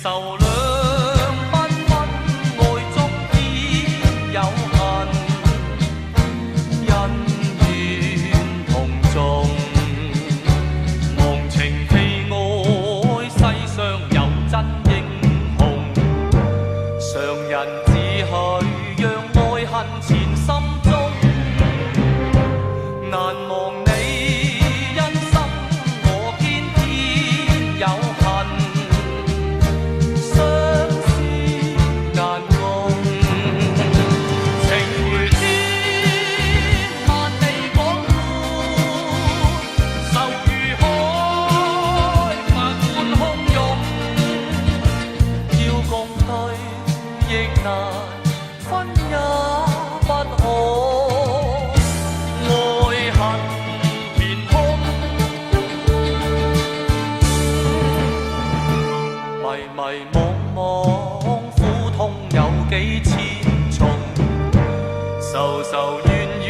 愁兩紛紛，愛中必有恨，恩怨同重，忘情非愛，世上有真英雄。常人只許讓愛恨纏心中，難忘你因心我偏偏有恨，相思難共，情如天萬里廣闊，愁如海百般洶湧，要共對亦難，分也不可，愛恨填空，迷迷惘惘，苦痛有幾千重，愁愁怨怨